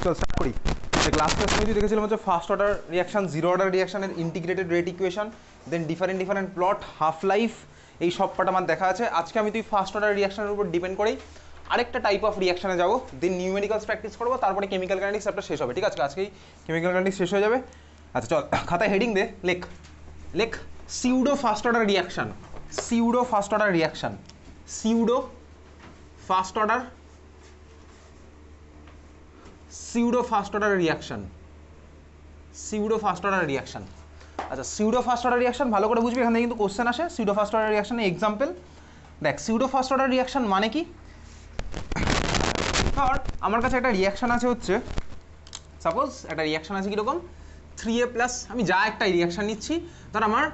চল স্টার্ট করি। Class test আমি দেখেছিলাম হচ্ছে first order reaction, zero order রিয়াকশনের integrated rate equation, then different plot, half life, এই সব পার্ট আমার দেখা আছে। আজকে আমি তুই ফার্স্ট অর্ডার রিয়াকশনের উপর ডিপেন্ড করেই আরেকটা টাইপ অফ রিয়াকশনে যাবো, দেন নিউমেরিক্যালস প্র্যাকটিস করবো, তারপরে কেমিক্যাল কাইনেটিক্স চ্যাপ্টার শেষ হবে। ঠিক আছে, আজকেই কেমিক্যাল কাইনেটিক্স শেষ হয়ে যাবে। আচ্ছা চল খাতায় হেডিং দে, লেখ লেখ pseudo first order reaction, pseudo first order reaction, pseudo first order, pseudo first order reaction, pseudo first order reaction. আচ্ছা সিউডো ফার্স্ট অর্ডার রিয়াকশন ভালো করে বুঝবি, এখানে কিন্তু কোশ্চেন আসে সিউডো ফার্স্ট অর্ডার রিয়াকশনের এক্সাম্পল। দেখ সিউডো ফার্স্ট অর্ডার রিয়াকশন মানে কি, ধর আমার কাছে একটা রিয়াকশন আছে, হচ্ছে সাপোজ একটা রিয়াকশন আছে কীরকম 3A প্লাস, আমি যা একটা রিয়াকশন নিচ্ছি, ধর আমার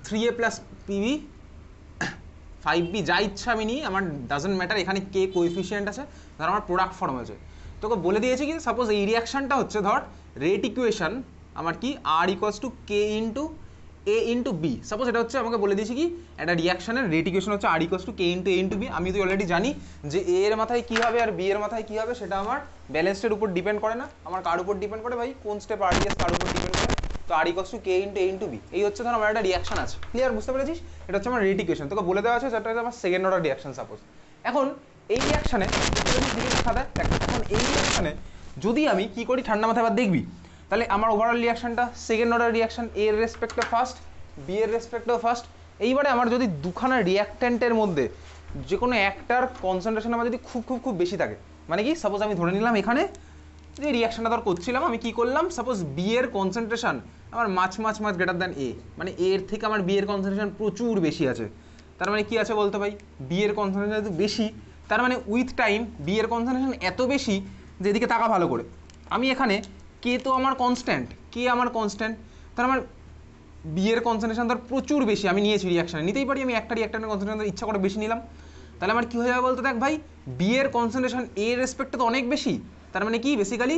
3A প্লাস পিবি 5B যা ইচ্ছা আমি নিই, আমার ডাজেন্ট ম্যাটার, এখানে কে কোএফিসিয়েন্ট আছে, ধর আমার প্রোডাক্ট ফর্ম আছে। তোকে বলে দিয়েছি কি সাপোজ এই রিয়াকশনটা হচ্ছে ধর রেট ইকুয়েশন আমার কি r equals to k into a into b. Suppose এটা হচ্ছে আমাকে বলে দিয়েছি কি একটা রিয়াকশনের রেট ইকুয়েশন হচ্ছে r equals to k into a into b. আমি তো অলরেডি জানি যে এ এর মাথায় কী হবে আর বি এর মাথায় কী হবে, সেটা আমার ব্যালেন্সের উপর ডিপেন্ড করে না, আমার কার উপর ডিপেন্ড করে ভাই, কোন স্টেপ আর ডিএস কার উপর ডিপেন্ড করে। তো r equals to k into a into b, এই হচ্ছে ধর আমার একটা রিয়াকশন আছে। ক্লিয়ার, বুঝতে পেরেছিস? এটা হচ্ছে আমার রেট ইকুয়েশন, তোকে বলে দেওয়া আছে যেটা হচ্ছে আমার সেকেন্ড অর্ডার রিয়াকশন। সাপোজ এখন এই রিয়াকশনে এখন এই রিয়াকশনে যদি আমি কি করি ঠান্ডা মাথায় আবার দেখবি, তাহলে আমার ওভারঅল রিয়াকশনটা সেকেন্ড অর্ডার রিয়াকশন, এ এর রেসপেক্টে ফার্স্ট, বি এর রেসপেক্টে ফার্স্ট। এইবারে আমার যদি দুখানা রিয়াক্ট্যান্টের মধ্যে যে কোনো একটার কনসেন্ট্রেশন আমার যদি খুব খুব খুব বেশি থাকে, মানে কি সাপোজ আমি ধরে নিলাম এখানে যে রিয়াকশনটা ধর করছিলাম, আমি কি করলাম, সাপোজ বি এর কনসেন্ট্রেশন আমার মাছ গ্রেটার দ্যান এ, মানে এ এর থেকে আমার বি এর কনসেন্ট্রেশন প্রচুর বেশি আছে। তার মানে কি আছে বলতে ভাই, বি এর কনসেন্ট্রেশন যেহেতু বেশি, তার মানে উইথ টাইম বি এর কনসেন্ট্রেশন এত বেশি যে এদিকে তাকা ভালো করে, আমি এখানে কে তো আমার কনস্ট্যান্ট, কে আমার কনস্ট্যান্ট, তার আমার বি এর কনসেন্ট্রেশন ধর প্রচুর বেশি আমি নিয়েছি রিয়াকশানে, নিতেই পারি আমি একটা রিয়াক্ট্যান্টের কনসেন্ট্রেশন ইচ্ছা করে বেশি নিলাম, তাহলে আমার কী হয়ে যাবে বলতে, দেখ ভাই বি এর কনসেন্ট্রেশন এ এর রেসপেক্টে তো অনেক বেশি, তার মানে কি বেসিক্যালি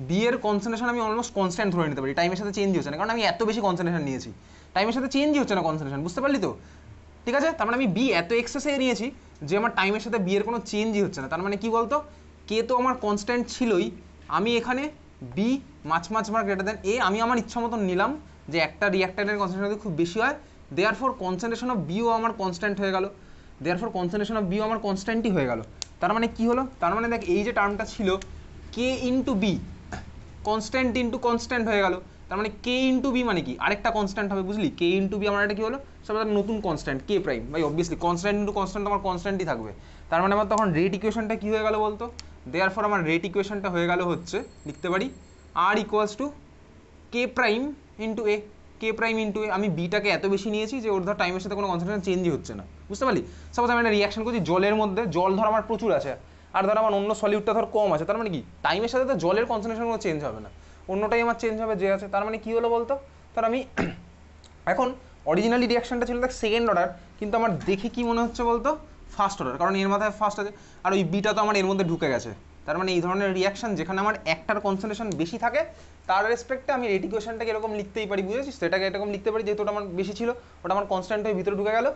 বি এর কনসেন্ট্রেশন আমি অলমোস্ট কনস্ট্যান্ট ধরে নিতে পারি, টাইমের সাথে চেঞ্জ হচ্ছে না, কারণ আমি এত বেশি কনসেন্ট্রেশন নিয়েছি, টাইমের সাথে চেঞ্জই হচ্ছে না কনসেন্ট্রেশন, বুঝতে পারলি তো? ঠিক আছে, তার মানে আমি বি এত এক্সেসে নিয়েছি যে আমার টাইমের সাথে বি এর কোনো চেঞ্জই হচ্ছে না, তার মানে কি বলতো, কে তো আমার কনস্ট্যান্ট ছিলই, আমি এখানে B much greater than a, আমি আমার ইচ্ছা মতন নিলাম যে একটা রিয়াক্ট্যান্টের কনসেন্ট্রেশন যদি খুব বেশি হয়, therefore concentration of BO আমার কনস্ট্যান্ট হয়ে গেল, therefore concentration of BO আমার কনস্ট্যান্টই হয়ে গেল। তার মানে কি হলো, তার মানে দেখ এই যে টার্মটা ছিল k into b constant into constant হয়ে গেল, তার মানে কে ইন্টু বি মানে কি আরেকটা কনস্ট্যান্ট হবে, বুঝলি? কে ইন্টু বি আমার একটা কি হলো, সব নতুন কনস্ট্যান্ট কে প্রাইম, ভাই অবভিয়াসলি কনস্ট্যান্ট ইন্টু কনস্ট্যান্ট আমার কনস্ট্যান্টই থাকবে। তার মানে আমার তখন রেট ইকুয়েশনটা কি হয়ে গেল বলতো, দেয়ার ফর আমার রেট ইকুয়েশনটা হয়ে গেল হচ্ছে, লিখতে পারি r equals to k prime into a, k prime into a. আমি বিটাকে এত বেশি নিয়েছি যে ওর ধর টাইমের সাথে কোনো কনসেন্ট্রেশন চেঞ্জই হচ্ছে না, বুঝতে পারলি? সাপোজ আমি একটা রিয়াকশন করছি জলের মধ্যে, জল ধর আমার প্রচুর আছে আর ধর আমার অন্য সলিউটটা ধর কম আছে, তার মানে কি টাইমের সাথে তো জলের কনসেন্ট্রেশন কোনো চেঞ্জ হবে না, অন্যটাই আমার চেঞ্জ হবে যে আছে। তার মানে কি হলো বলতো, তার আমি এখন অরিজিনালি রিয়াকশনটা ছিল দেখ সেকেন্ড অর্ডার, কিন্তু আমার দেখে কি মনে হচ্ছে বলতো ফার্স্ট অর্ডার, কারণ এর মাথায় ফার্স্ট আছে আর ওই বিটা তো আমার এর মধ্যে ঢুকে গেছে। তার মানে এই ধরনের রিয়াকশন যেখানে আমার একটার কনসেন্ট্রেশন বেশি থাকে তার রেসপেক্টে আমি রেট ইকুয়েশনটাকে এরকম লিখতেই পারি, বুঝেছিস? সেটাকে এরকম লিখতে পারি যেহেতু ওটা আমার বেশি ছিল, ওটা আমার কনস্ট্যান্ট হয়ে ভিতরে ঢুকে গেল।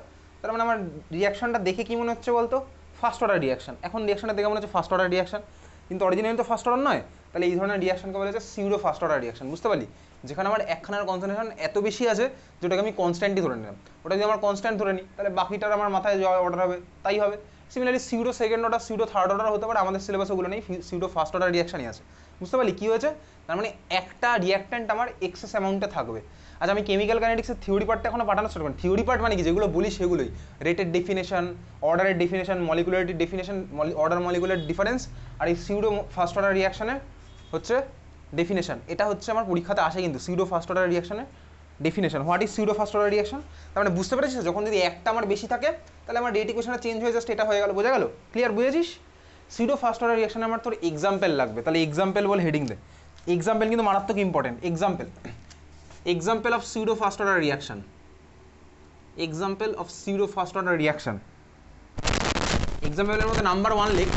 তার মানে আমার রিয়াকশনটা দেখে কি মনে হচ্ছে বলতো ফার্স্ট অর্ডার রিয়াকশন। এখন রিয়াকশনটা দেখে মনে হচ্ছে ফার্স্ট অর্ডার রিয়াকশন, কিন্তু অরিজিনালি তো ফার্স্ট অর্ডার নয়, তাহলে এই ধরনের রিয়াকশনকে বলা হচ্ছে সিউডো ফার্স্ট অর্ডার রিয়াকশন, বুঝতে পারলি? যেখানে আমার একখানার কনসেন্ট্রেশন এত বেশি আছে যেটাকে আমি কনস্ট্যান্টই ধরে নিলাম, ওটা যদি আমার কনস্ট্যান্ট ধরে নিই তাহলে বাকিটার আমার মাথায় যা অর্ডার হবে তাই হবে। Similarly pseudo second order, pseudo third order হতে পারে, আমাদের সিলেবাসে ওগুলো নেই, সিউডো ফার্স্ট অর্ডার রিয়াকশনই আছে, বুঝতে পারলি কী হয়েছে? তার মানে একটা রিয়াক্ট্যান্ট আমার এক্সেস অ্যামাউন্টে থাকবে। আচ্ছা আমি কেমিক্যাল কাইনেটিক্সের থিওরি পার্টটা এখনো পাঠানো স্টার্ট করি, থিওরি পার্ট মানে কি যেগুলো বলি সেগুলোই, রেটের ডেফিনেশন, অর্ডারের ডেফিনেশন, মলিকুলারিটির ডেফিনেশন, অর্ডার মলিকুলার ডিফারেন্স, আর এই সিউডো ফার্স্ট অর্ডার রিয়াকশনের হচ্ছে ডেফিনেশন। এটা হচ্ছে আমার পরীক্ষাতে আসে কিন্তু সিউডো ফার্স্ট অর্ডার রিয়াকশনের definition. What is pseudo first order reaction? তার মানে বুঝতে পেরেছিস, যখন যদি একটা আমার বেশি থাকে তাহলে আমার রেট ইকুয়েশনটা চেঞ্জ হয়ে জাস্ট এটা হয়ে গেল, বোঝা গেল? ক্লিয়ার, বুঝেছিস? সিউডো ফার্স্ট অর্ডার রিয়াকশনে আমার তোর এক্সাম্পল লাগবে, তাহলে এক্সাম্পল বলে হেডিং দে। এক্সাম্পল কিন্তু মারাত্মক important. Example of pseudo first order reaction, example of pseudo first order reaction. এক্সাম্পলের মধ্যে নাম্বার 1 লেখ,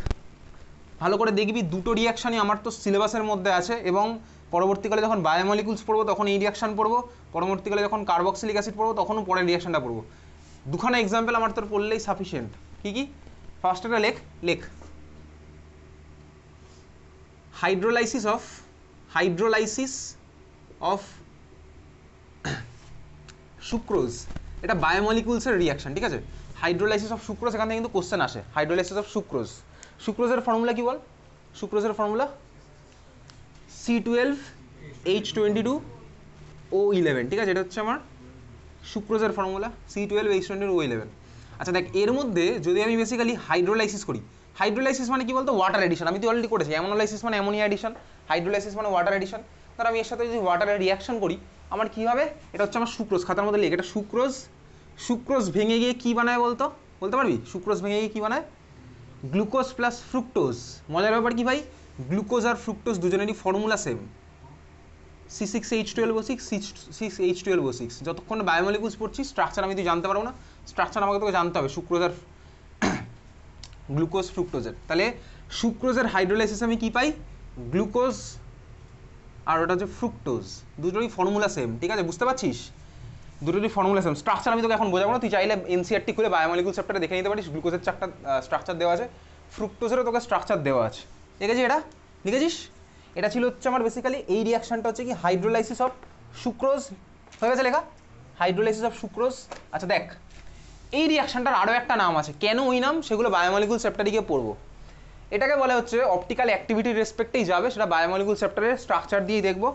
ভালো করে দেখবি দুটো রিয়াকশানই আমার তো সিলেবাসের মধ্যে আছে, এবং পরবর্তীকালে যখন বায়োমলিকুলস পড়বো তখন এই রিয়াকশান পড়বো, পরবর্তীকালে যখন কার্বক্সিলিক অ্যাসিড পড়বো তখনও পরের রিয়াকশানটা পড়বো। দুখানা এক্সাম্পল আমার তোর পড়লেই সাফিসিয়েন্ট। কি কি? ফার্স্ট একটা লেখ hydrolysis of hydrolysis of sucrose, এটা বায়োমলিকুলসের রিয়াকশন, ঠিক আছে? হাইড্রোলাইসিস অফ সুক্রোজ, এখান থেকে কিন্তু কোশ্চেন আসে। হাইড্রোলাইসিস অফ সুক্রোজ, সুক্রোজের ফর্মুলা কি বল? সুক্রোজের ফর্মুলা C12H22O11, ঠিক আছে? এটা হচ্ছে আমার সুক্রোজের ফর্মুলা C12H22O11। আচ্ছা দেখ, এর মধ্যে যদি আমি বেসিক্যালি হাইড্রোলাইসিস করি, হাইড্রোলাইসিস মানে কি বলতো? Water addition. আমি তো অলরেডি করেছি। অ্যামোনোলাইসিস মানে অ্যামোনিয়া এডিশন, হাইড্রোলাইসিস মানে ওয়াটার এডিশন। তার আমি এর সাথে যদি ওয়াটারের রিয়াকশন করি, আমার কি হবে? এটা হচ্ছে আমার সুক্রোজ, খাতার মধ্যে লিখ, এটা সুক্রোজ। সুক্রোজ ভেঙে গিয়ে কি বানায় বলতো? বলতে পারবি সুক্রোজ ভেঙে গিয়ে কি বানায়? Glucose plus fructose. মজার ব্যাপার কি ভাই, গ্লুকোজ আর ফ্রুক্টোজ দুজনেরই ফর্মুলা সেম, C6H12O6 6H12O6। যতক্ষণ বায়োমলিকুলস পড়ছি, স্ট্রাকচার আমি তুই জানতে পারবো না, স্ট্রাকচার আমাকে তোকে জানতে হবে সুক্রোজ আর গ্লুকোজ ফ্রুক্টোজের। তাহলে সুক্রোজের হাইড্রোলাইসিস আমি কি পাই? গ্লুকোজ আর ওটা হচ্ছে ফ্রুক্টোজ, দুটোরই ফর্মুলা সেম, ঠিক আছে? বুঝতে পারছিস? দুটোরই ফর্মুলা সেম। স্ট্রাকচার আমি তোকে এখন বোঝাবো না, তুই চাইলে এনসিআরটি খুলে বায়োমলিকুল চ্যাপ্টারে দেখে নিতে পারিস। গ্লুকোজের চারটা স্ট্রাকচার দেওয়া আছে, ফ্রুক্টোজেরও তোকে স্ট্রাকচার দেওয়া আছে, ঠিক আছে? এটা লিখেছিস? এটা ছিল হচ্ছে আমার বেসিক্যালি এই রিয়াকশনটা হচ্ছে কি হাইড্রোলাইসিস অফ সুক্রোজ। হয়ে গেছে লেখা, হাইড্রোলাইসিস অফ সুক্রোজ। আচ্ছা দেখ, এই রিয়াকশনটার আরও একটা নাম আছে, কেন ওই নাম সেগুলো বায়োমলিকুল চ্যাপ্টারে গিয়ে পড়বো। এটাকে বলা হচ্ছে অপটিক্যাল অ্যাক্টিভিটির রেসপেক্টেই যাবে, সেটা বায়োমলিকুল চ্যাপ্টারের স্ট্রাকচার দিয়েই দেখবো।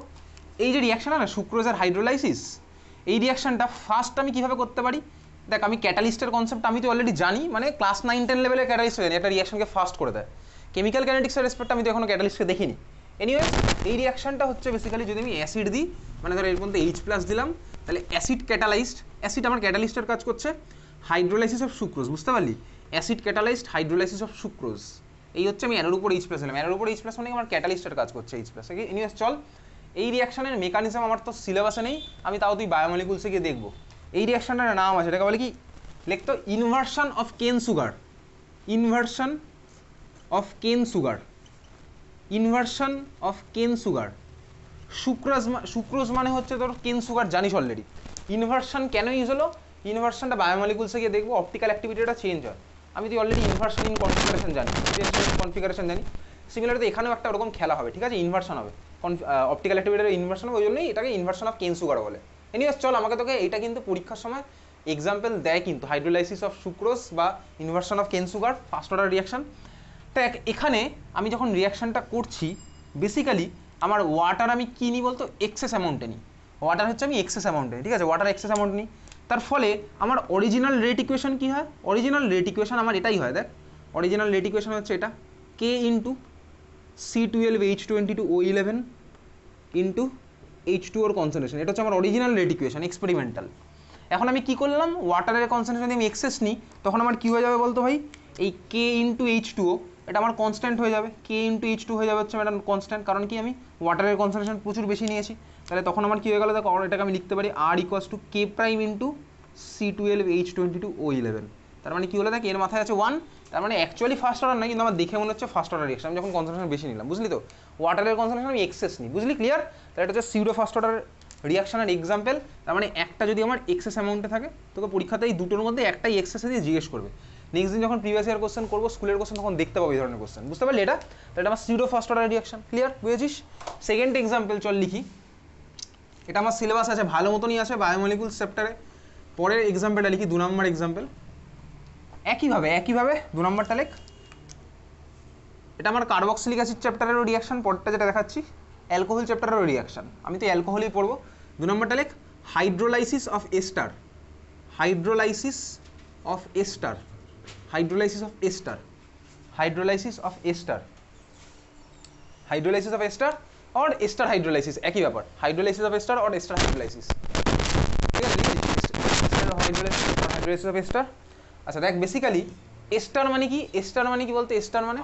এই যে রিয়াকশন না সুক্রোজ আর হাইড্রোলাইসিস, এই রিয়াকশনটা ফার্স্ট আমি কীভাবে করতে পারি? দেখ, আমি ক্যাটালিস্টের কনসেপ্ট আমি তো অলরেডি জানি, মানে ক্লাস 9-10 লেভেলের ক্যাটালিস্ট জানি, একটা রিয়াকশনকে ফাস্ট করে দেয়। কেমিক্যাল কাইনেটিক্সের রেসপেক্ট আমি তো এখনো ক্যাটালিস্টকে দেখিনি। এনিওয়েজ, এই রিয়াকশনটা হচ্ছে বেসিক্যালি যদি আমি অ্যাসিড দিই, মানে ধর এর মধ্যে H+ দিলাম, তাহলে অ্যাসিড ক্যাটালাইজড, অ্যাসিড আমার ক্যাটালিস্টের কাজ করছে, হাইড্রোলাইসিস অফ সুক্রোজ, বুঝতে পারলি? Acid catalysed hydrolysis of sucrose. এই হচ্ছে আমি অ্যারোর উপর H+ দিলাম, অ্যারোর উপর H+ মানে আমার ক্যাটালিস্টের কাজ করছে H+। এনিওয়েজ চল, এই রিয়াকশনের মেকানিজম আমার তো সিলেবাসে নেই, আমি তাও তুই বায়োমলিকুলসে গিয়ে দেখবো। এই রিয়াকশনটার নাম আছে, এটাকে বলে কি? লিখতো ইনভার্সন অফ কেন সুগার, ইনভার্সন অফ কেন সুগার, ইনভার্সন অফ কেন সুগার। সুক্রোজ মানে হচ্ছে তোর কেন সুগার, জানিস অলরেডি। ইনভার্সন কেন ইউজ হলো? ইনভার্সনটা বায়োমলিকুলসে গিয়ে দেখবো অপটিক্যাল অ্যাক্টিভিটিটা চেঞ্জ হয়। আমি তুই অলরেডি ইনভার্সন ইন কনফিগারেশন জানি, কনফিগারেশন জানি। সিমিলারলি এখানেও একটা ওরকম খেলা হবে, ঠিক আছে? ইনভার্সন হবে, অপটিক্যাল অ্যাক্টিভিটির ইনভার্সন হবে, ওই জন্যই এটাকে ইনভার্সন অফ কেন সুগার বলে। এনিওয়েজ চল, আমাকে তোকে এটা কিন্তু পরীক্ষার সময় এক্সাম্পল দেয় কিন্তু, হাইড্রোলাইসিস অফ সুক্রোজ বা ইনভার্সন অফ কেন সুগার, ফার্স্ট অর্ডার রিয়াকশন। দেখ, এখানে আমি যখন রিয়াকশনটা করছি, বেসিক্যালি আমার ওয়াটার আমি কী নিই বলতো? এক্সেস অ্যামাউন্টে নিই। ওয়াটার হচ্ছে আমি এক্সেস অ্যামাউন্টে নিই, ঠিক আছে? ওয়াটার এক্সেস অ্যামাউন্ট নিই, তার ফলে আমার অরিজিনাল রেট ইকুয়েশন কী হয়? অরিজিনাল রেট ইকুয়েশন আমার এটাই হয়, দেখ, অরিজিনাল রেট ইকুয়েশন হচ্ছে এটা, K into C12H22O11 into H2 ওর কনসেন্ট্রেশন। এটা হচ্ছে আমার অরিজিনাল রেট ইকুয়েশন, এক্সপেরিমেন্টাল। এখন আমি কি করলাম? ওয়াটারের কনসেন্ট্রেশন যদি আমি এক্সেস নিই, তখন আমার কী হয়ে যাবে বলতো ভাই? এই K ইন্টু H2O এটা আমার কনস্ট্যান্ট হয়ে যাবে, K ইন্টু H2 হয়ে যাবে হচ্ছে এটা কনস্ট্যান্ট, কারণ কি আমি ওয়াটারের কনসেন্ট্রেশন প্রচুর বেশি নিয়েছি। তাহলে তখন আমার কী হয়ে গেলো? দেখো, এটাকে আমি লিখতে পারি R = K prime into C12H22O11। তার মানে কী হলো? দেখ, এর মাথায় আছে 1, তার মানে অ্যাকচুয়ালি ফার্স্ট অর্ডার নয়, কিন্তু আমার দেখে মনে হচ্ছে ফার্স্ট অর্ডার রিয়াকশন, আমি যখন কনসেন্ট্রেশন বেশি নিলাম, বুঝলি তো? ওয়াটারের কনসেন্ট্রেশন আমি এক্সেস নিই, বুঝলি? ক্লিয়ার? তাহলে এটা হচ্ছে সিউডো ফার্স্ট অর্ডার রিয়াকশনের এক্সাম্পল। তার মানে একটা যদি আমার এক্সেস অ্যামাউন্টে থাকে, তোকে পরীক্ষাতে এই দুটোর মধ্যে একটাই এক্সেসে দিয়ে জিজ্ঞেস করবে। নেক্সট দিন যখন প্রিভিয়াস ইয়ার কোশ্চেন করবো, স্কুলের কোশ্চেন, তখন দেখতে পাবো এই ধরনের কোশ্চেন, বুঝতে পারলি? এটা তাহলে আমার pseudo first order reaction. Clear? বুঝেছিস? সেকেন্ড এক্সাম্পল চল লিখি, এটা আমার সিলেবাস আছে, ভালো মতনই আছে বায়োমলিকুলস চ্যাপ্টারে। পরের এক্সাম্পলটা লিখি, 2 নম্বর এক্সাম্পল। একইভাবে 2 নম্বরটা লেখ। এটা আমার কার্বক্সিলিক অ্যাসিড চ্যাপ্টারেরও রিয়াকশন, পরটা যেটা দেখাচ্ছি অ্যালকোহল চ্যাপ্টারেরও রিয়াকশন, আমি তো অ্যালকোহলই পড়বো। 2 নম্বরটা লেখ, hydrolysis of ester, hydrolysis of ester, hydrolysis of ester, hydrolysis of ester, hydrolysis of ester or ester hydrolysis, একই ব্যাপার, hydrolysis of ester or ester hydrolysis, ঠিক আছে? Hydrolysis of ester. আচ্ছা দেখ, বেসিক্যালি এস্টার মানে কি? এস্টার মানে কি বলতে? এস্টার মানে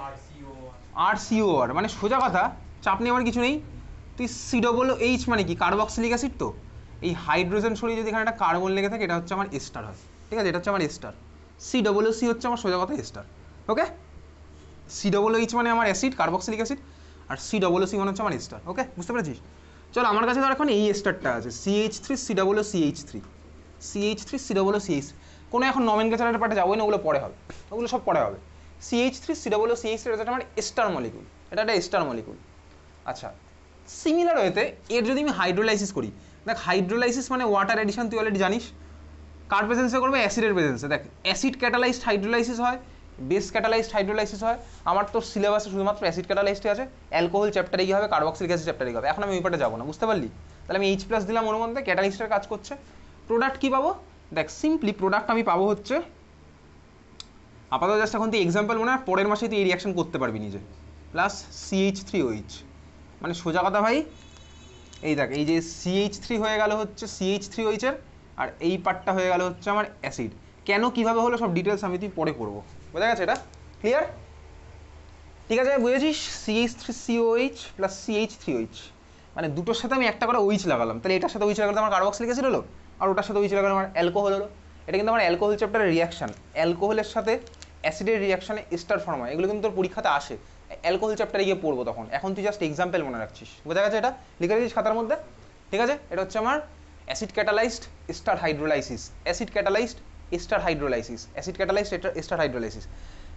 RCOR, মানে সোজা কথা, চাপ নেওয়ার কিছু নেই। তুই COOH মানে কি? Carboxylic acid. তো এই হাইড্রোজেন সরিয়ে যদি এখানে একটা কার্বন লেগে থাকে, এটা হচ্ছে আমার এস্টার হয়, ঠিক আছে? এটা হচ্ছে আমার এস্টার। COOC হচ্ছে আমার সোজা কথা এস্টার, ওকে? COOH মানে আমার অ্যাসিড, কার্বক্সিলিক অ্যাসিড, আর COOC মানে হচ্ছে আমার এস্টার, ওকে? বুঝতে পেরেছিস? চল, আমার কাছে ধর এখন এই এস্টারটা আছে, CH3COOCH3, CH3COOCH, কোনো এখন নমেনক্লেচারের পার্টে যাবোই না, ওগুলো পরে হবে, ওগুলো সব পরে হবে। CH3COOCH3 এটা আমার এস্টার মলিকুল, এটা একটা এস্টার মলিকুল। আচ্ছা, সিমিলার ওয়েতে এর যদি আমি হাইড্রোলাইসিস করি, দেখ হাইড্রোলাইসিস মানে ওয়াটার এডিশন, তুই অলরেডি জানিস। কার প্রেজেন্সে করবে? অ্যাসিডের প্রেজেন্সে। দেখ অ্যাসিড ক্যাটালাইজড হাইড্রোলাইসিস হয়, বেস ক্যাটালাইজড হাইড্রোলাইসিস হয়। আমার তো সিলেবাসে শুধুমাত্র অ্যাসিড ক্যাটালাইজডই আছে। অ্যালকোহল চ্যাপ্টারে কি হবে, কার্বক্সিলিক অ্যাসিড চ্যাপ্টারে কি হবে। এখন আমি ওই পাটে যাবো না, বুঝতে পারলি? তাহলে আমি H+ দিলাম ওর মধ্যে, ক্যাটালিস্টের কাজ করছে। প্রোডাক্ট কি পাবো? দেখ সিম্পলি প্রোডাক্ট আমি পাবো হচ্ছে, আপাতত জাস্ট এখন তুই এক্সাম্পল মনে হয়, পরের মাসে তুই এই রিয়াকশন করতে পারবি নিজে, প্লাস CH3OH। মানে সোজা কথা ভাই, এই দেখ এই যে CH3 হয়ে গেল হচ্ছে CH3OH এর, আর এই পার্টটা হয়ে গেল হচ্ছে আমার অ্যাসিড। কেন কিভাবে হলো সব ডিটেলস আমি তুই পরে করবো, বোঝা গেছে? এটা ক্লিয়ার? ঠিক আছে, বুঝেছিস? CH3COH প্লাস CH3OH, মানে দুটোর সাথে আমি একটা করে OH লাগালাম, তাহলে এটার সাথে OH লাগালে আমার কার্বক্সিলিক অ্যাসিড হলো, আর ওটার সাথে OH লাগালে আমার অ্যালকোহল হলো। এটা কিন্তু আমার অ্যালকোহল চ্যাপ্টারের রিয়াকশন, অ্যালকোহলের সাথে অ্যাসিডের রিয়াকশনে এস্টার ফর্ম হয়। এগুলো কিন্তু তোর পরীক্ষাতে আসে, অ্যালকোহল চ্যাপ্টারে গিয়ে পড়বো তখন। এখন তুই জাস্ট এক্সাম্পল মনে রাখছিস, বোঝা গেছে? এটা লিখে দিচ্ছিস খাতার মধ্যে, ঠিক আছে? এটা হচ্ছে আমার acid catalysed ester hydrolysis, acid catalysed ester hydrolysis, acid catalysed ester hydrolysis.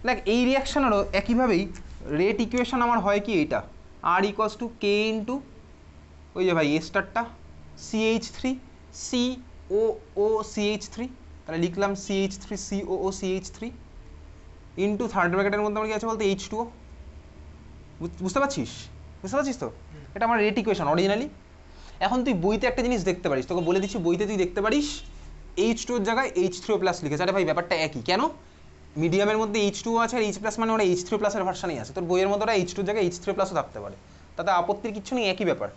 দেখ এই রিয়াকশনেরও একইভাবেই রেট ইকুয়েশন আমার হয় কি, এইটা R = K ইন্টু ওই যে ভাই এস্টারটা CH3 COOCH3, তাহলে লিখলাম CH3 COOCH3 ইন্টু থার্ড ব্র্যাকেটের মধ্যে আমার কি আছে বলতে H2O। বুঝতে পারছিস? বুঝতে পারছিস তো? এটা আমার রেট ইকুয়েশন অরিজিনালি। এখন তুই বইতে একটা জিনিস দেখতে পারিস, তোকে বলে দিচ্ছি, বইতে তুই দেখতে পারিস H2 এর জায়গায় H3O+ লিখেছে। আরে ভাই ব্যাপারটা একই, কেন? মিডিয়ামের মধ্যে H2O আছে আর H+ মানে ওরা H3+ এর ভার্সানই আছে, তোর বইয়ের মধ্যে ওরা H2 এর জায়গায় H3+ও থাকতে পারে, তাতে আপত্তির কিছু নেই, একই ব্যাপার।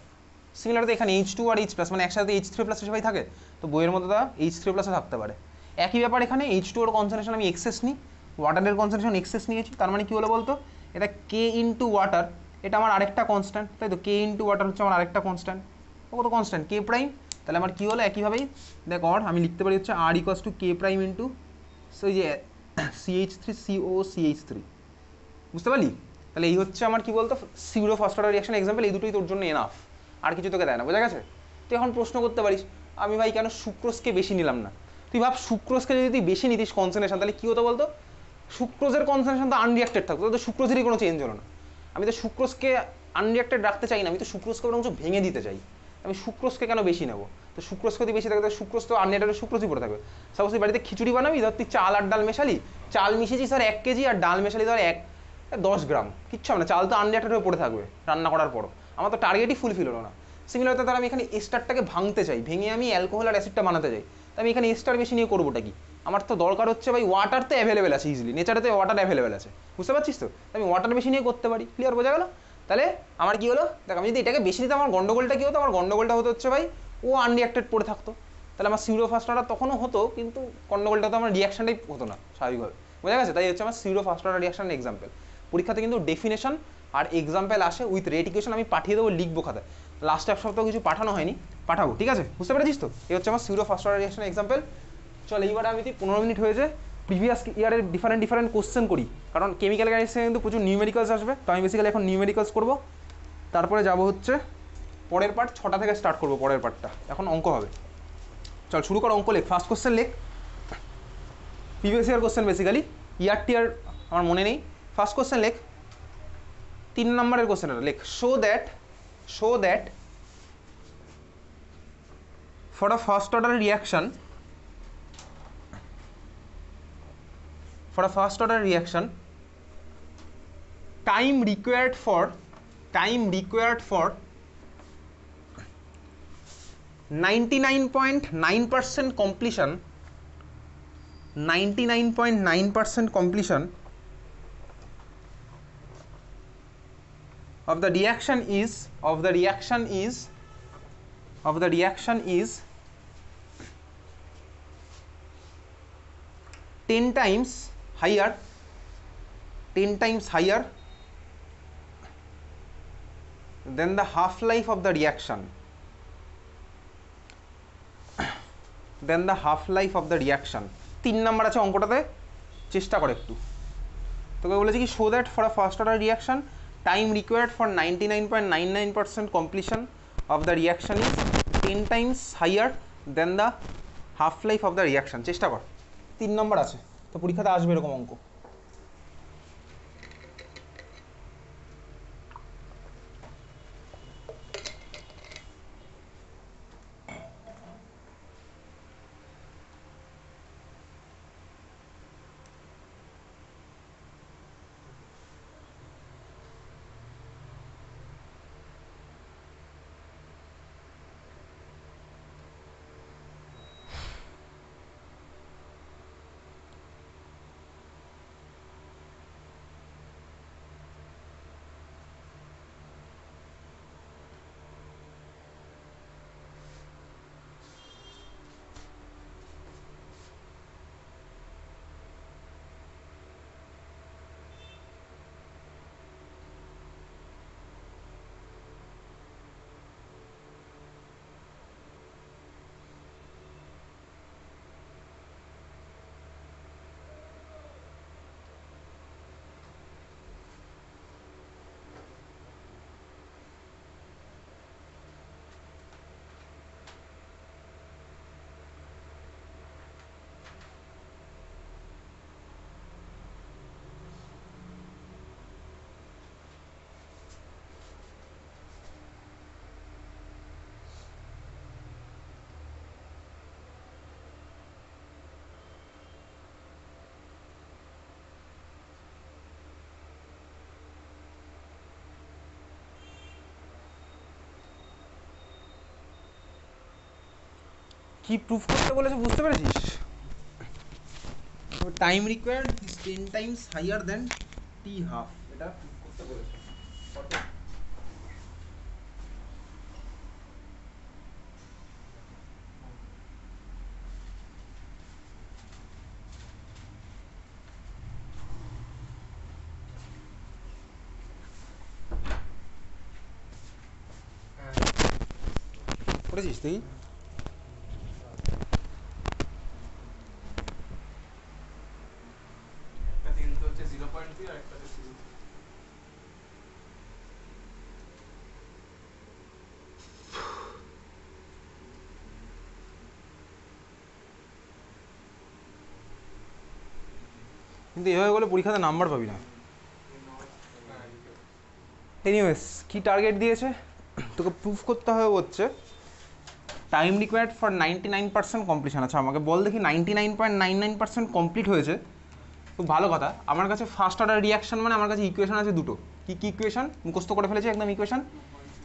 সিমিলার তো এখানে H2 আর H+ মানে একসাথে H3+ সবাই থাকে, তো বইয়ের মধ্যে তা H3+ও থাকতে পারে, একই ব্যাপার। এখানে H2 এর কনসেন্ট্রেশন আমি এক্সেস নিই, ওয়াটারের কনসেন্ট্রেশন এক্সেস নিয়েছি, তার মানে কি হলো বলতো, এটা K ইন্টু ওয়াটার, এটা আমার আরেকটা কনস্ট্যান্ট, তাই তো? K ইন্টু ওয়াটার হচ্ছে আমার আরেকটা কনস্ট্যান্ট, কত কনস্ট্যান্ট K প্রাইম। তাহলে আমার কি হলো একইভাবেই, দেখ আমি লিখতে পারি হচ্ছে R = K প্রাইম ইন্টু সেই যে CH3COCH3, বুঝতে পারলি? তাহলে এই হচ্ছে আমার কি বলতো pseudo first order reaction example, এই দুটোই তোর জন্য এনাফ, আর কিছু তোকে দেয় না, বোঝা গেছে? তুই এখন প্রশ্ন করতে পারিস, আমি ভাই কেন সুক্রোজকে বেশি নিলাম না? তুই ভাব সুক্রোজকে যদি তুই বেশি নিতিস কনসেন্ট্রেশন, তাহলে কী হতো বলতো, সুক্রোজের কনসেন্ট্রেশন তো আনরিয়াক্টেড থাকতো, তো সুক্রোজেরই কোনো চেঞ্জ হলো না। আমি তো সুক্রোজকে আনরিয়াক্টেড রাখতে চাই না, আমি তো সুক্রোজকে বরঞ্চ ভেঙে দিতে চাই। আমি সুক্রোজকে কেন বেশি নেবো? তো সুক্রোজ যদি বেশি থাকে, তাহলে সুক্রোজ তো আনরিয়াক্টেড সুক্রোজই পড়ে থাকবে। সাপোজ তুই বাড়িতে খিচুড়ি বানাবি, ধর তুই চাল আর ডাল মেশালি, চাল মিশিয়েছিস স্যার 1 কেজি আর ডাল মেশালি ধর 10 গ্রাম, কিচ্ছু হবে না, চাল তো আনরিয়াক্টেড হয়ে পড়ে থাকবে রান্না করার পরও, আমার তো টার্গেটই ফুলফিল হলো না। সিমিলার তার আমি এখানে এস্টারটাকে ভাঙতে চাই, ভেঙে আমি অ্যালকোহল আর অ্যাসিডটা বানাতে চাই, তাই আমি এখানে এস্টার বেশি নিয়ে করবোটা কি? আমার তো দরকার হচ্ছে ভাই ওয়াটার তো অ্যাভেলেবেল আছে, ইজিলি নেচারেতে ওয়াটার অ্যাভেলেবেল আছে, বুঝতে পারছিস তো? আমি ওয়াটার বেশি নিয়ে করতে পারি, ক্লিয়ার, বোঝা গেল? তাহলে আমার কি হলো, দেখ আমি যদি এটাকে বেশি দিতাম, আমার গন্ডগোলটা কি হতো, আমার গন্ডগোলটা হতো হচ্ছে ভাই ও আনরিয়াক্টেড পড়ে থাকতো, তাহলে আমার সিউডো ফার্স্ট অর্ডার তখনও হতো, কিন্তু গন্ডগোলটা তো আমার রিয়াকশনটাই হতো না স্বাভাবিকভাবে, বোঝা গেছে? তাই হচ্ছে আমার pseudo first order reaction example. পরীক্ষাতে কিন্তু ডেফিনেশন আর এক্সাম্পল আসে উইথ রেট ইকুয়েশন, আমি পাঠিয়ে দেবো, লিখবো খাতায়। লাস্ট এক সপ্তাহ কিছু পাঠানো হয়নি, পাঠাবো, ঠিক আছে? বুঝতে পেরেছিস তো? এই হচ্ছে আমার pseudo first order reaction example. চল এইবারে আমি 15 মিনিট হয়েছে, প্রিভিয়াস ইয়ারের ডিফারেন্ট কোশ্চেন করি, কারণ কেমিক্যাল গাইডেন্সে কিন্তু প্রচুর নিউমেরিক্যালস আসবে, তো আমি বেসিক্যালি এখন নিউমেরিক্যালস করবো, তারপরে যাব হচ্ছে পরের পার্ট, 6টা থেকে স্টার্ট করবো পরের পার্টটা, এখন অঙ্ক হবে। চল শুরু কর, অঙ্ক লেখ, ফার্স্ট কোশ্চেন লেখ, প্রিভিয়াস ইয়ার কোশ্চেন বেসিক্যালি, ইয়ার টিয়ার আমার মনে নেই। ফার্স্ট কোশ্চেন লেখ, 3 নম্বরের কোশ্চেনটা লেখ, show that for a first order reaction, time required for 99.9% completion, 99.9% completion of the reaction is 10 times higher than the half life of the reaction, 3 number আছে অঙ্কটাতে, চেষ্টা করে একটু। তোকে বলেছি কি, show that for a first order reaction time required for 99.99% completion of the reaction is 10 times higher then the half life of the reaction. চেষ্টা কর, 3 নম্বর আছে, তো পরীক্ষাতে আসবে এরকম অঙ্ক। কি প্রুফ করতে বলেছে বুঝতে পেরেছিস? Time required is 10 times higher than T half, এটা প্রুফ করতে বলেছে। করেছিস তুই? কিন্তু এভাবে বলে পরীক্ষাতে নাম্বার পাবি না। এনিওয়েজ কি টার্গেট দিয়েছে তোকে প্রুফ করতে হবে হচ্ছে টাইম রিকোয়ার্ড ফর 99% কমপ্লিশন। আচ্ছা আমাকে বল দেখি 99.99% কমপ্লিট হয়েছে, খুব ভালো কথা। আমার কাছে ফার্স্ট অর্ডার রিয়াকশন মানে আমার কাছে ইকুয়েশন আছে দুটো। কি কি ইকুয়েশন মুখস্থ করে ফেলেছি একদম equation?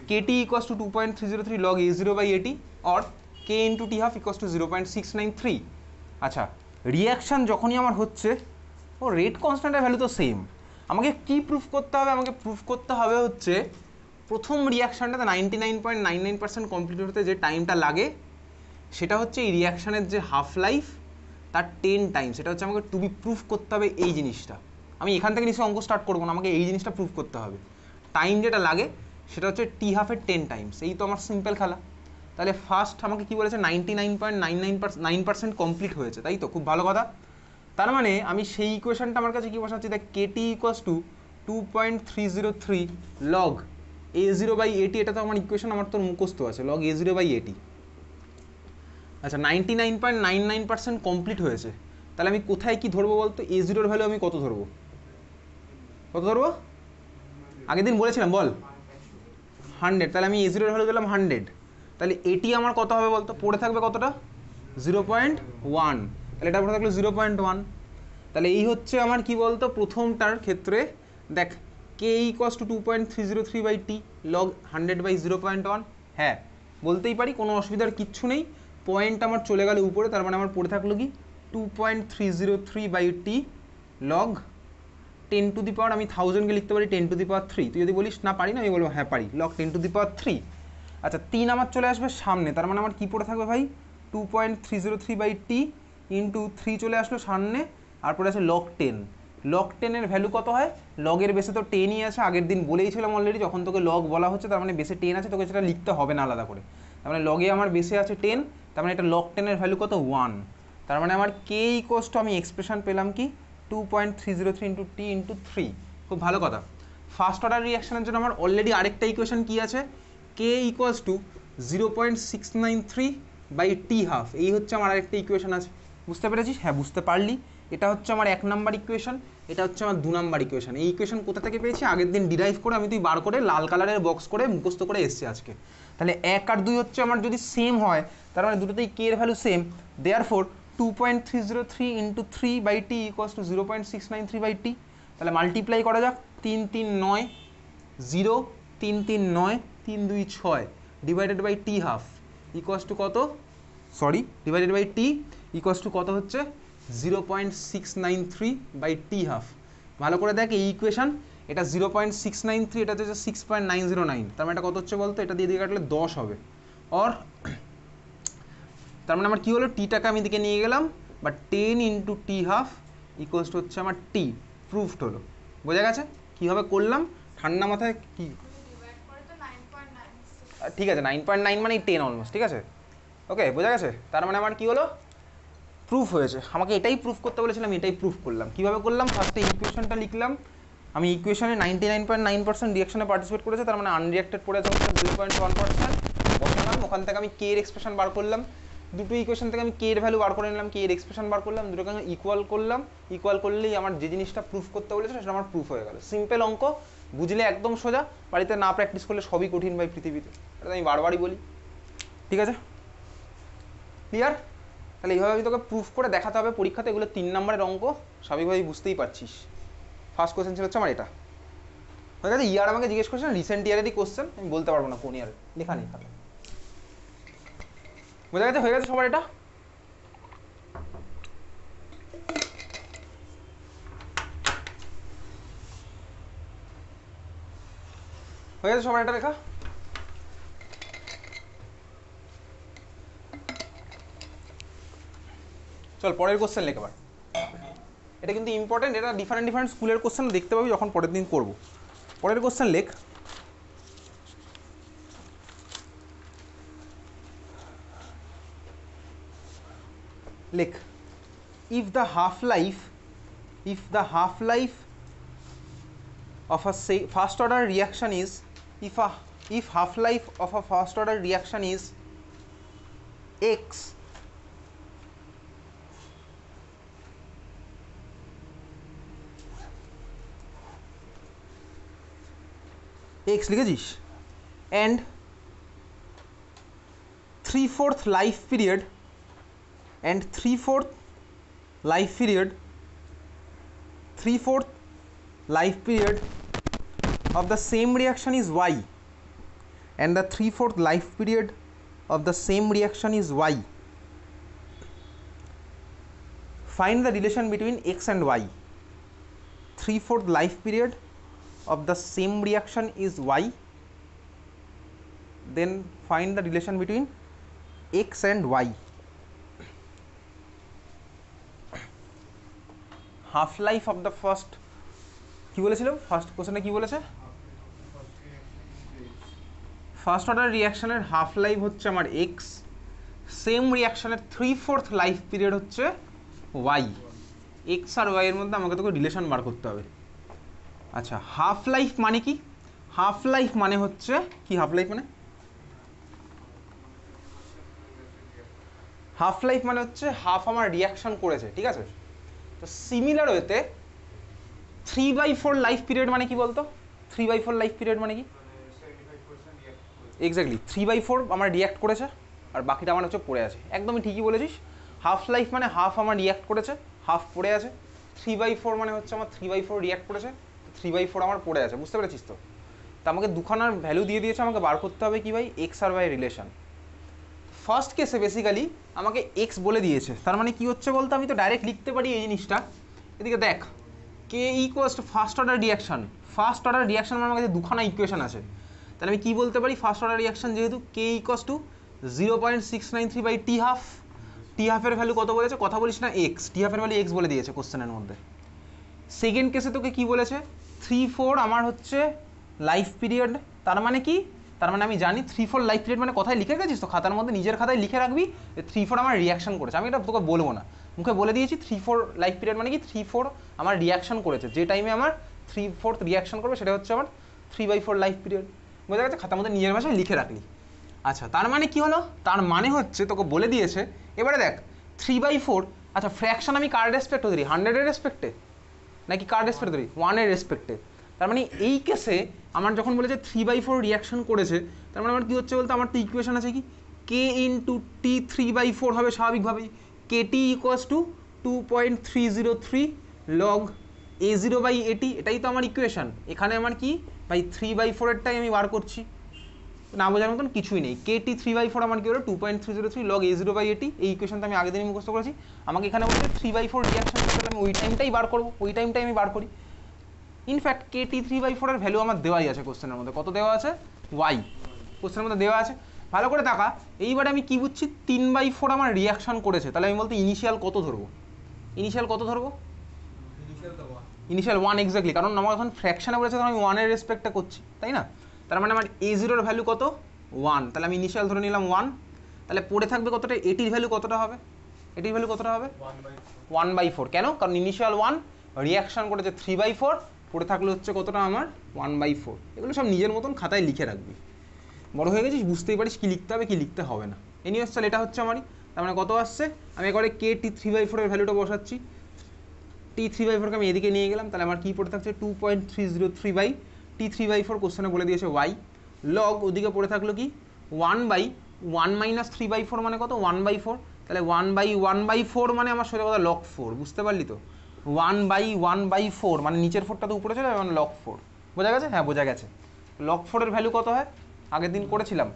KT equals to 2.303 log A0/AT or K into T half equals two 0.693। আচ্ছা রিয়াকশান যখনই আমার হচ্ছে ও রেট কনস্ট্যান্টের ভ্যালু তো সেম। আমাকে কি প্রুফ করতে হবে? আমাকে প্রুফ করতে হবে হচ্ছে প্রথম রিয়াকশানটাতে 99.99% কমপ্লিট হতে যে টাইমটা লাগে সেটা হচ্ছে এই রিয়াকশানের যে হাফ লাইফ তার 10 টাইমস। সেটা হচ্ছে আমাকে টু বি প্রুফ করতে হবে এই জিনিসটা। আমি এখান থেকে নিশ্চয়ই অঙ্ক স্টার্ট করবো না, আমাকে এই জিনিসটা প্রুফ করতে হবে। টাইম যেটা লাগে সেটা হচ্ছে টি হাফের 10 টাইমস। এই তো আমার সিম্পল খেলা। তাহলে ফার্স্ট আমাকে কি বলেছে 99.99% কমপ্লিট হয়েছে, তাই তো? খুব ভালো কথা। তার মানে আমি সেই ইকুয়েশনটা আমার কাছে কি বসাচ্ছি, দেখ Katie equals to 2.303 log A0/AT। এটা তো আমার ইকুয়েশন, আমার তোর মুখস্থ আছে, লগ A0/AT। আচ্ছা 99.99% কমপ্লিট হয়েছে, তাহলে আমি কোথায় কি ধরবো বলতো? A0-র ভ্যালু আমি কত ধরবো? কত ধরবো? আগের দিন বলেছিলাম বল 100। তাহলে আমি A0-র ভ্যালু দিলাম 100। তাহলে এটি আমার কত হবে বলতো? পড়ে থাকবে কতটা? 0.1। তাহলে এটা পড়ে থাকলো 0.1। তাহলে এই হচ্ছে আমার কি বলতো প্রথমটার ক্ষেত্রে। দেখ k equals two 2.303/T log 100/0.1। হ্যাঁ বলতেই পারি, কোনো অসুবিধার কিচ্ছু নেই। পয়েন্ট আমার চলে গেল উপরে, তার মানে আমার পড়ে থাকলো কি 2.303/T লগ 10⁻, আমি 1000কে লিখতে পারি 10⁻3। তুই যদি বলিস না পারি না, আমি বলবো হ্যাঁ পারি, লগ 10⁻3। আচ্ছা 3 আমার চলে আসবে সামনে, তার মানে আমার কি পড়ে থাকবে ভাই 2.303/T ইন্টু 3 চলে আসলো সামনে, আর পরে আছে লগ 10। লগ 10-এর ভ্যালু কত হয়? লগের বেসে তো 10ই আছে, আগের দিন বলেইছিলাম অলরেডি। যখন তোকে লগ বলা হচ্ছে তার মানে বেসে 10 আছে, তোকে সেটা লিখতে হবে না আলাদা করে। তার মানে লগে আমার বেসে আছে 10, তার মানে এটা লগ 10-এর ভ্যালু কত 1। তার মানে আমার কে ইকুয়ালস টু আমি এক্সপ্রেশন পেলাম কি 2.303 ইন্টু টি ইন্টু 3। খুব ভালো কথা। ফার্স্ট অর্ডার রিয়াকশনের জন্য আমার অলরেডি আরেকটা ইকুয়েশন কি আছে, কে ইকুয়ালস টু 0.693/T হাফ। এই হচ্ছে আমার আরেকটা ইকুয়েশন আছে। বুঝতে পেরেছিস? হ্যাঁ বুঝতে পারলি। এটা হচ্ছে আমার 1 নাম্বার ইকুয়েশন, এটা হচ্ছে আমার 2 নাম্বার ইকুয়েশন। এই ইকুয়েশন কোথা থেকে পেয়েছি? আগের দিন ডিরাইভ করে আমি তুই বার করে লাল কালারের বক্স করে মুখস্থ করে এসছে আজকে। তাহলে 1 আর 2 হচ্ছে আমার যদি সেম হয়, তার মানে দুটোতেই কে এর value same. Therefore 2.303 into 3/T equals to 0.693/T। তাহলে মাল্টিপ্লাই করা যাক, 3 3 9 0 3 3 9 3 2 6 divided by t half equals to কত? Sorry, divided by t equals to কত হচ্ছে 0.693/T হাফ। ভালো করে দেখ এই ইকুয়েশন, এটা 0.693, এটা হচ্ছে 6.909। তার মানে এটা কত হচ্ছে বলতো? এটা দিয়ে দিয়ে কাটলে 10 হবে। অর তার মানে আমার কী হলো, টিটাকে আমি দিকে নিয়ে গেলাম, বা 10 into T half equals two হচ্ছে আমার টি। প্রুফড হলো। বোঝা গেছে কীভাবে করলাম? ঠান্ডা মাথায় কি ঠিক আছে 9.9 মানে 10 অলমোস্ট, ঠিক আছে ওকে বোঝা গেছে। তার মানে আমার কি হলো, প্রুফ হয়েছে। আমাকে এটাই প্রুফ করতে বলেছিলাম, এটাই প্রুফ করলাম। কীভাবে করলাম? ফার্স্টে ইকুয়েশনটা লিখলাম। আমি ইকুয়েশনে 99.9% রিয়াকশনে পার্টিসিপেট করেছে, তার মানে আনরিয়াক্টেড পড়েছে হচ্ছে 0.1%। বসালাম, ওখান থেকে আমি কে এর এক্সপ্রেশন বার করলাম। দুটো ইকুয়েশন থেকে আমি কে এর ভ্যালু বার করে নিলাম, কে এর এক্সপ্রেশন বার করলাম, দুটোকে আমি ইকুয়াল করলাম। ইকুয়াল করলেই আমার যে জিনিসটা প্রুফ করতে বলেছে সেটা আমার প্রুফ হয়ে গেল। সিম্পল অঙ্ক, বুঝলে একদম সোজা, বাড়িতে না প্র্যাকটিস করলে সবই কঠিন ভাই পৃথিবীতে, এটা আমি বারবারই বলি। ঠিক আছে ক্লিয়ার? তাহলে এইভাবে আমি তোকে প্রুফ করে দেখাতে হবে পরীক্ষাতে। এগুলো 3 নম্বরের অঙ্ক, স্বাভাবিকভাবেই বুঝতেই পারছিস। ফার্স্ট কোয়েশ্চেন ছিল হচ্ছে আমার এটা। হয়ে গেছে। ইয়ার আমাকে জিজ্ঞেস করছেন, রিসেন্ট ইয়ারেরই কোশ্চেন, আমি বলতে পারবো না কোন ইয়ারে, লেখা নেই। বোঝা গেছে? হয়ে গেছে সবার এটা? হয়ে গেছে সবার এটা লেখা? চল পরের কোশ্চেন লেখ এবার। এটা কিন্তু ইম্পর্টেন্ট, এটা ডিফারেন্ট ডিফারেন্ট স্কুলের কোশ্চেন দেখতে পাবি যখন পরের দিন করবো। পরের কোশ্চেন লেখ। লেখ if the half life of a first order reaction is if half life of a first order reaction is x, লিখেছিস, and 3/4 life period of the same reaction is y, and the 3/4 life period of the same reaction is y, find the relation between x and y. 3/4 life period of the same reaction is y, then find the relation between x and y. Half life of the first, কি বলেছিল first কোশ্চেনে, কি বলেছে? First order রিয়াকশনের half life হচ্ছে আমার x, same রিয়াকশনের 3/4 life period হচ্ছে Y. X আর Y এর মধ্যে আমাকে তোকে রিলেশন বার করতে হবে। আচ্ছা, হাফ লাইফ মানে কি? হাফ লাইফ মানে হচ্ছে কি? হাফ লাইফ মানে হচ্ছে হাফ আমার রিয়াকশন করেছে, ঠিক আছে? তো সিমিলার ওয়েতে 3/4 লাইফ পিরিয়ড মানে কি বলতো? 3/4 লাইফ পিরিয়ড মানে কি? এক্স্যাক্টলি 3/4 আমার রিয়াক্ট করেছে আর বাকিটা আমার হচ্ছে পড়ে আছে। একদমই ঠিকই বলেছিস। হাফ লাইফ মানে হাফ আমার রিয়াক্ট করেছে, হাফ পড়ে আছে। 3/4 মানে হচ্ছে আমার 3/4 রিয়াক্ট করেছে, 3/4 আমার পড়ে আছে। বুঝতে পেরেছিস তো? তা আমাকে দুখানার ভ্যালু দিয়ে দিয়েছে, আমাকে বার করতে হবে কি ভাই? এক্স আর ওয়াই রিলেশন। ফার্স্ট কেসে বেসিক্যালি আমাকে এক্স বলে দিয়েছে, তার মানে কি হচ্ছে বলতো? আমি তো ডাইরেক্ট লিখতে পারি এই জিনিসটা। এদিকে দেখ, k equals to first order reaction. First order reaction আমার কাছে দুখানা ইকুয়েশন আছে, তাহলে আমি কি বলতে পারি? ফার্স্ট অর্ডার রিয়াকশন যেহেতু k equals to 0.693/t half. T হাফের ভ্যালু কত বলেছে? কথা বলিস না, এক্স। টি হাফের ভ্যালু এক্স বলে দিয়েছে কোশ্চেনের মধ্যে। সেকেন্ড কেসে তোকে কি বলেছে? 3/4 আমার হচ্ছে লাইফ পিরিয়ড। তার মানে কি? তার মানে আমি জানি 3/4 লাইফ পিরিয়ড মানে কোথায় লিখে গেছিস তো খাতার মধ্যে, নিজের খাতায় লিখে রাখবি 3/4 আমার রিয়াকশন করেছে। আমি এটা তোকে বলবো না, মুখে বলে দিয়েছি 3/4 লাইফ পিরিয়ড মানে কি? 3/4 আমার রিয়াকশন করেছে, যে টাইমে আমার 3/4 রিয়াকশন করবে সেটা হচ্ছে আমার 3/4 লাইফ পিরিয়ড। বোঝা গেছে? খাতার মধ্যে নিজের ভাষায় লিখে রাখলি। আচ্ছা, তার মানে কি হলো? তার মানে হচ্ছে তোকে বলে দিয়েছে, এবারে দেখ 3/4, আচ্ছা ফ্র্যাকশন আমি কার রেসপেক্টে ধরি? 100-এর রেসপেক্টে নাকি কার রেসপেক্টে ধরি? 1-এর রেসপেক্টে। তার মানে এই কেসে আমার যখন বলেছে 3/4 রিয়াকশন করেছে, তার মানে আমার কী হচ্ছে বলতে? আমার তো ইকুয়েশন আছে কি? কে ইন্টু টি 3/4 হবে স্বাভাবিকভাবেই। কে টি ইকুয়ালস টু 2.303 লগ A0/AT, এটাই তো আমার ইকুয়েশন। এখানে আমার কি ভাই? 3/4-এরটাই আমি বার করছি, না বোঝার মতন কিছুই নেই। কে টি 3/4 আমার কি হলো? 2.303 লগ A0/AT। এই ইকুয়েশনটা আমি আগের দিনই মুখস্থ করেছি। আমাকে এখানে বলছে 3/4 রিয়াকশন করতে, আমি ওই টাইমটাই বার করবো, ওই টাইমটাই আমি বার করি। ইনফ্যাক্ট কে টি 3/4-এর ভ্যালু আমার দেওয়াই আছে কোশ্চেনের মধ্যে। কত দেওয়া আছে? ওয়াই কোশ্চেনের মধ্যে দেওয়া আছে। ভালো করে টাকা। এইবারে আমি কি বুঝছি? 3/4 আমার রিয়াকশন করেছে, তাহলে আমি বলতে ইনিশিয়াল কত ধরবো? ইনিশিয়াল কত ধরবো? Initial 1, exactly. কারণ আমার এখন ফ্র্যাকশনে বলেছে, তখন আমি 1-এর রেসপেক্টটা করছি, তাই না? তার মানে আমার A0-এর ভ্যালু কত? 1, তাহলে আমি ইনিশিয়াল ধরে নিলাম 1। তাহলে পড়ে থাকবে কতটা? এটির ভ্যালু কতটা হবে? এটির ভ্যালু কতটা হবে? 1/4। কেন? কারণ ইনিশিয়াল 1, রিয়াকশন করেছে 3/4, পড়ে থাকলে হচ্ছে কতটা আমার? 1/4। এগুলো সব নিজের মতন খাতায় লিখে রাখবি। বড় হয়ে গেছিস, বুঝতেই পারিস কী লিখতে হবে কী লিখতে হবে না। এনিওয়েজ চল, এটা হচ্ছে আমারই। তার মানে কত আসছে? আমি একবারে কে টি 3/4-এর ভ্যালুটা বসাচ্ছি। টি 3/4-কে আমি এদিকে নিয়ে গেলাম, তাহলে আমার কী পড়ে থাকছে? 2.303/টি 3/4 কোশ্চেনে বলে দিয়েছে ওয়াই। লগ ওদিকে পড়ে থাকলো কি? 1/1 - 3/4 মানে কত? 1/4। তাহলে 1/1/4 মানে আমার সোজা কথা লগ 4। বুঝতে পারলি তো? 1/1/4 মানে নিচের 4টা তো উপরে চলে যাবে, মানে লগ 4। বোঝা গেছে? হ্যাঁ বোঝা গেছে। লগ 4-এর ভ্যালু কত হয়? আগের দিন করেছিলাম।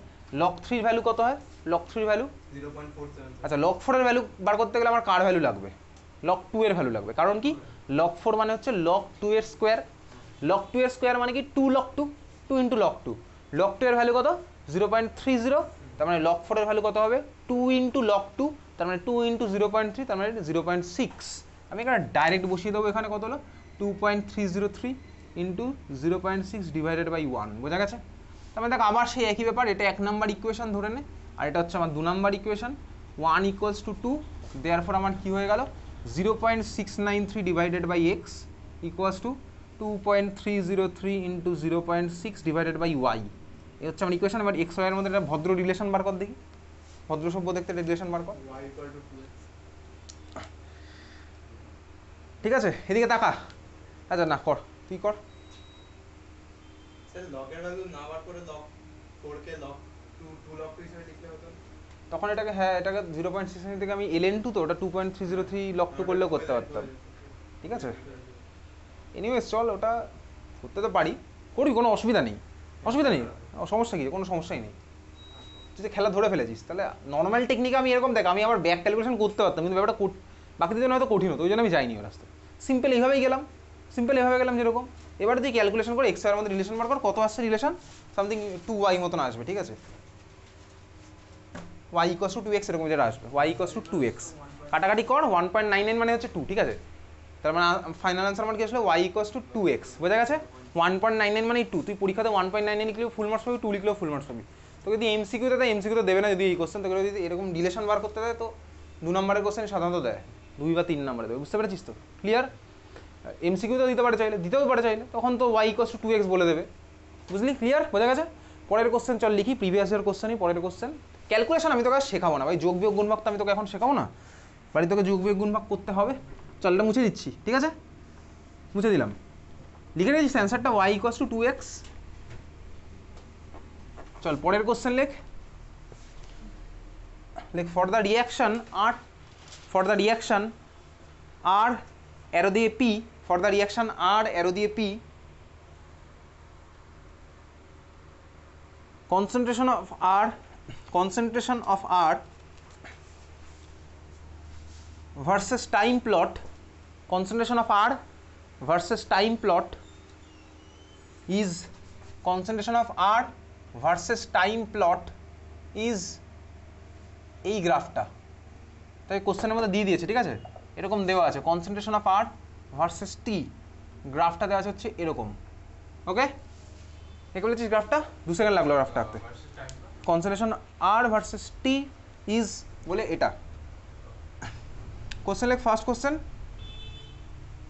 লগ 3-র ভ্যালু কত হয়? লগ 3-র ভ্যালু 0.47। আচ্ছা, লগ 4-এর ভ্যালু বার করতে গেলে আমার কার ভ্যালু লাগবে? লগ 2-এর ভ্যালু লাগবে। কারণ কি? লগ 4 মানে হচ্ছে লগ 2-এর স্কোয়ার। লগ 2-এর স্কোয়ার মানে কি? 2 log 2। 2 ইন্টু লক 2, লক 2 এর ভ্যালু কত 0.30, তার মানে লক 4 এর ভ্যালু কত হবে 2 ইন্টু লক 2, তার মানে 2 ইন্টু 0.3, তার মানে 0.6। আমি এখানে ডাইরেক্ট বসিয়ে দেবো, এখানে কত হলো 2.303 ইন্টু 0.6 ডিভাইডেড বাই 1, বোঝা গেছে? তার মানে দেখো আবার সেই একই ব্যাপার, এটা 1 নাম্বার ইকুয়েশন ধরে নে, আর এটা হচ্ছে আমার 2 number equation. 1 equals to 2, therefore আমার কী হয়ে গেল 0.693 divided by X equals to 2.303 into 0.6 divided by Y. এই হচ্ছে আমার ইকুয়েশন। এবার এক্স ওয়াইয়ের মধ্যে একটা ভদ্র রিলেশন বার কর দেখি, ভদ্র সভ্য দেখতে রিলেশন বার কর। ঠিক আছে, এদিকে তাকা। আচ্ছা না কর, তুই কর। তখন এটাকে হ্যাঁ এটাকে 0.6 থেকে আমি ln2 তো ওটা 2.303 লক 2 করলেও করতে পারতাম। ঠিক আছে, এনিওয়েজ চল ওটা করতে তো পারি, করি, কোনো অসুবিধা নেই, অসুবিধা নেই, সমস্যা কি, কোনো সমস্যাই নেই। যদি খেলা ধরে ফেলেছিস তাহলে নর্মাল টেকনিকে আমি এরকম দেখ, আমি আবার ব্যাক ক্যালকুলেশন করতে পারতাম, কিন্তু ব্যাপারটা বাকিদের জন্য হয়তো কঠিন হতো, ওই জন্য আমি যাইনি ও রাস্তায়। সিম্পল এইভাবেই গেলাম, সিম্পল এইভাবে গেলাম যেরকম। এবার তুই ক্যালকুলেশন করে এক্স ওয়াইয়ের মধ্যে রিলেশন বার কর, কত আসছে রিলেশন, সামথিং 2y মতন আসবে। ঠিক আছে, y ইকুয়ালস টু 2x এরকম যেটা আসবে, y ইকুয়ালস টু 2x, কাটাকাটি কর, 1.99 মানে হচ্ছে 2। ঠিক আছে, তার মানে ফাইনাল আনসার আমার কি আসলে y ইকুয়ালস টু 2x, বোঝা গেছে? 1.99 মানে 2, তুই পরীক্ষাতে 1.99 লিখলেও ফুল মার্কস পাবি, 2 লিখলেও ফুল মার্কস পাবি। তোকে যদি এমসিকিউতে দেয়, এমসিকিউতে দেবে না যদি এই কোশ্চেন, তোকে যদি এরকম রিলেশন বার করতে দেয় তো 2 নম্বরের কোশ্চেন সাধারণত দেয়, 2 বা 3 নম্বরে দেবে, বুঝতে পেরেছিস তো? ক্লিয়ার? এমসিকিউতে দিতে পারে চাইলে, দিতেও পারে চাইলে, তখন তো y ইকুয়ালস টু 2x বলে দেবে, বুঝলি? ক্লিয়ার, বোঝা গেছে? পরের কোশ্চেন চল লিখি, প্রিভিয়াস ইয়ার কোশ্চেনই পরের কোশ্চেন। ক্যালকুলেশন আমি তোকে শেখাবো না ভাই, যোগ বিয়োগ গুণভাগ তো আমি তোকে এখন শেখাবো না, বাড়ি তোকে যোগ বিয়োগ গুণভাগ করতে হবে। চলটা মুছে দিচ্ছি, ঠিক আছে, মুছে দিলাম। লিখে রেখেছিস অ্যান্সারটা y ইকুয়ালস টু 2x। চল পরের কোশ্চেন লেখ, for the reaction R, for the reaction R arrow দিয়ে p, for the reaction R arrow দিয়ে p, concentration of R versus time plot, concentration of R versus time plot is, concentration of R versus time plot is এই গ্রাফটা, তাই কোশ্চেনের মধ্যে দিয়ে দিয়েছে। ঠিক আছে, এরকম দেওয়া আছে concentration of R versus T, গ্রাফটা দেওয়া আছে হচ্ছে এরকম। ওকে, দেখে বলেছিস গ্রাফটা, 2 সেকেন্ড লাগলো গ্রাফটা আঁকতে। Concentration R versus T is বলে এটা। কোশ্চেন লেখ, first question,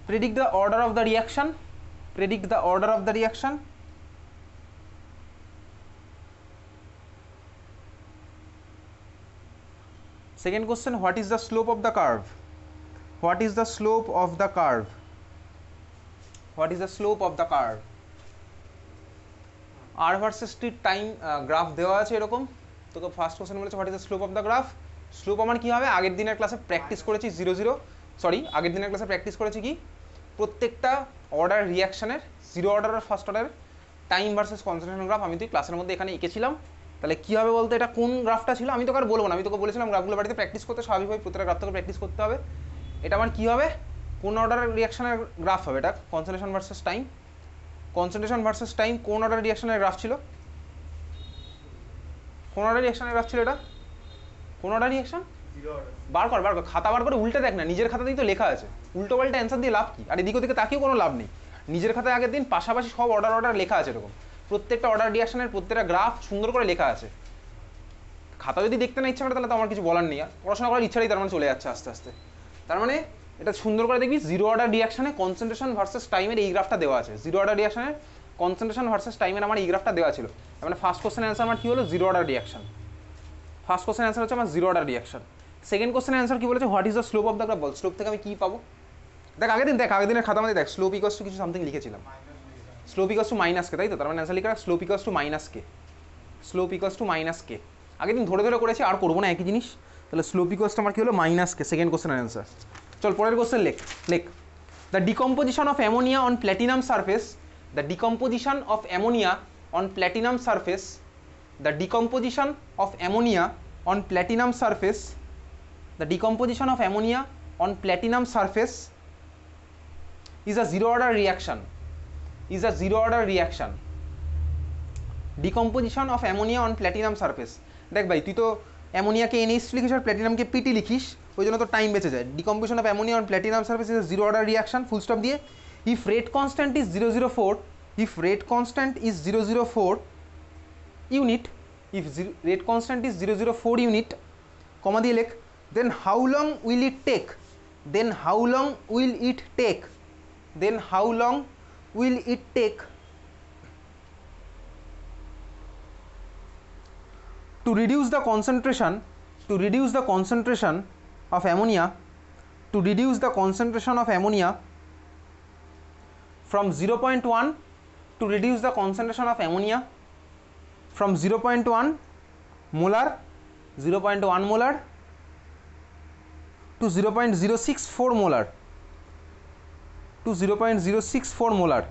predict the order of the reaction, predict the order of the reaction. Second question, what is the slope of the curve, what is the slope of the curve, what is the slope of the curve. R versus T time graph দেওয়া আছে এরকম, তোকে first question বলেছে what is the slope of the graph. Slope আমার কী হবে, আগের দিনের ক্লাসে প্র্যাকটিস করেছি 0 সরি আগের দিনের ক্লাসে প্র্যাকটিস করেছি কি, প্রত্যেকটা অর্ডার রিয়াকশানের, 0 অর্ডার আর first order time versus concentration graph আমি তুই ক্লাসের মধ্যে এখানে এঁকেছিলাম। তাহলে কী হবে বলতে, এটা কোন গ্রাফটা ছিল আমি তোকে আর বলবো না, আমি তোকে বলেছিলাম গ্রাফগুলো বাড়িতে প্র্যাকটিস করতে, স্বাভাবিকভাবে প্রত্যেকটা গ্রাফ তোকে প্র্যাকটিস করতে হবে। এটা আমার কী হবে, কোন অর্ডারের রিয়াকশানের গ্রাফ হবে, এটা concentration versus time, concentration versus time কোন অর্ডার রিয়াকশানের গ্রাফ ছিল, কোন অর্ডার রিয়াকশানের গ্রাফ ছিল এটা, কোন অর্ডার রিয়াকশন, বার কর, বার কর, খাতা বার করে উল্টে দেখ না, নিজের খাতাতেই তো লেখা আছে, উল্টো পাল্টা অ্যান্সার দিয়ে লাভ কি, আর এদিক ওদিকে তাকেও কোনো লাভ নেই, নিজের খাতায় আগের দিন পাশাপাশি সব অর্ডার লেখা আছে এরকম, প্রত্যেকটা অর্ডার রিয়াকশনের প্রত্যেকটা গ্রাফ সুন্দর করে লেখা আছে। খাতা যদি দেখতে না ইচ্ছা করে তাহলে তো আমার কিছু বলার নেই, আর পড়াশোনা করার ইচ্ছাটাই তার মানে চলে যাচ্ছে আস্তে আস্তে। তার মানে এটা সুন্দর করে দেখবি, 0 অর্ডার রিয়াকশনে কনসেন্ট্রেশন ভার্সেস টাইমের এই গ্রাফটা দেওয়া আছে, 0 অর্ডার রিয়াকশনের কনসেন্ট্রেশন ভার্সেস টাইমের আমার এই গ্রাফটা দেওয়া ছিল। মানে ফার্স্ট কোশ্চেন অ্যান্সার আমার কী হলো, 0 order reaction, first question answer হচ্ছে আমার 0 order reaction. Second question answer কি বলেছে, what is the slope of the graph, ball slope থেকে আমি কী পাবো, দেখ আগের দিনের খাতা মধ্যে দেখ, স্লোপ ইকুয়ালস টু কিছু সামথিং লিখেছিলাম, slope equals to minus k, তাই তো, তার মানে অ্যান্সার লিখে রাখ slope equals to minus k, slope equals to minus k, আগের দিন ধরে ধরে করেছি আর করবো না একই জিনিস। তাহলে স্লোপ ইকুয়ালস টু আমার কী হলো, মাইনাস কে, সেকেন্ড কোশ্চেনের অ্যান্সার। চল পরের কোশ্চেন লেখ, the decomposition of ammonia on platinum surface, the decomposition of ammonia on platinum surface, the decomposition of ammonia on platinum surface, the decomposition of ammonia on platinum surface is a 0 order reaction, is a 0 order reaction, decomposition of ammonia on platinum surface. দেখ ভাই তুই তো অ্যামোনিয়াকে NH লিখিস আর প্ল্যাটিনামকে PT লিখিস, ওই জন্য তো time বেঁচে যায়। Decomposition of ammonia on platinum surface is zero order reaction, full stop দিয়ে। If rate constant is 004, if rate constant is 004 unit, if rate constant is 004 unit, comma দিয়ে লেখ, then how long will it take, then how long will it take, then how long will it take to reduce the concentration, to reduce the concentration of ammonia, to reduce the concentration of ammonia from 0.1, to reduce the concentration of ammonia from 0.1 molar, 0.1 molar to 0.064 molar, to 0.064 molar.